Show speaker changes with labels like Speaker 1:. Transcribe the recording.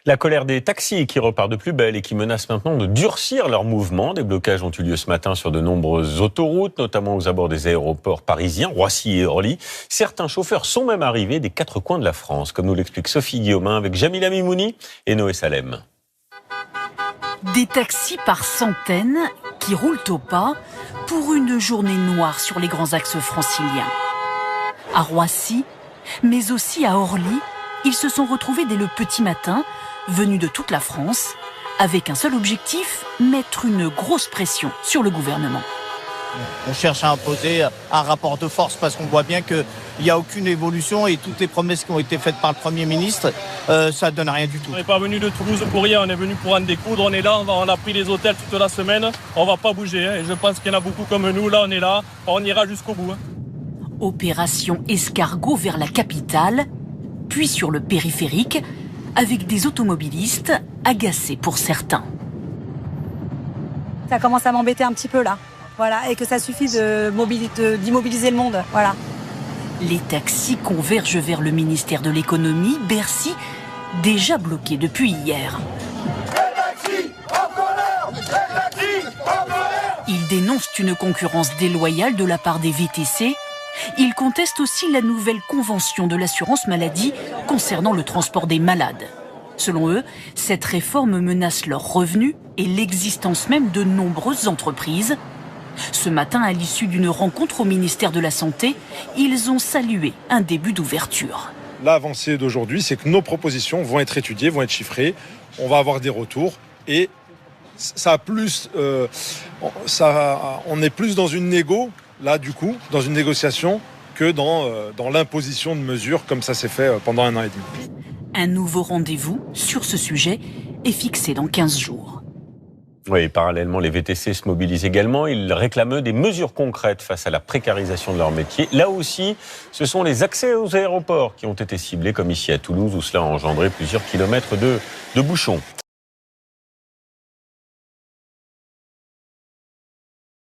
Speaker 1: La colère des taxis qui repart de plus belle et qui menacent maintenant de durcir leurs mouvements. Des blocages ont eu lieu ce matin sur de nombreuses autoroutes, notamment aux abords des aéroports parisiens, Roissy et Orly. Certains chauffeurs sont même arrivés des quatre coins de la France, comme nous l'explique Sophie Guillaumin avec Jamila Mimouni et Noé Salem.
Speaker 2: Des taxis par centaines qui roulent au pas pour une journée noire sur les grands axes franciliens. À Roissy, mais aussi à Orly, ils se sont retrouvés dès le petit matin, venus de toute la France, avec un seul objectif, mettre une grosse pression sur le gouvernement.
Speaker 3: On cherche à imposer un rapport de force parce qu'on voit bien qu'il n'y a aucune évolution et toutes les promesses qui ont été faites par le Premier ministre, ça ne donne rien du tout.
Speaker 4: On n'est pas venu de Toulouse pour rien, on est venu pour en découdre, on est là, on a pris les hôtels toute la semaine, on ne va pas bouger. Et je pense qu'il y en a beaucoup comme nous, là on est là, on ira jusqu'au bout.
Speaker 2: Opération escargot vers la capitale, puis sur le périphérique, avec des automobilistes agacés pour certains.
Speaker 5: Ça commence à m'embêter un petit peu là. Voilà, et que ça suffit d'immobiliser le monde. Voilà.
Speaker 2: Les taxis convergent vers le ministère de l'économie, Bercy, déjà bloqué depuis hier. Ils dénoncent une concurrence déloyale de la part des VTC. Ils contestent aussi la nouvelle convention de l'assurance maladie concernant le transport des malades. Selon eux, cette réforme menace leurs revenus et l'existence même de nombreuses entreprises. Ce matin, à l'issue d'une rencontre au ministère de la Santé, ils ont salué un début d'ouverture.
Speaker 6: L'avancée d'aujourd'hui, c'est que nos propositions vont être étudiées, vont être chiffrées, on va avoir des retours et on est plus dans une négo, là du coup, dans une négociation que dans l'imposition de mesures comme ça s'est fait pendant 1 an et demi.
Speaker 2: Un nouveau rendez-vous sur ce sujet est fixé dans 15 jours.
Speaker 1: Oui, parallèlement, les VTC se mobilisent également. Ils réclament des mesures concrètes face à la précarisation de leur métier. Là aussi, ce sont les accès aux aéroports qui ont été ciblés, comme ici à Toulouse, où cela a engendré plusieurs kilomètres de bouchons.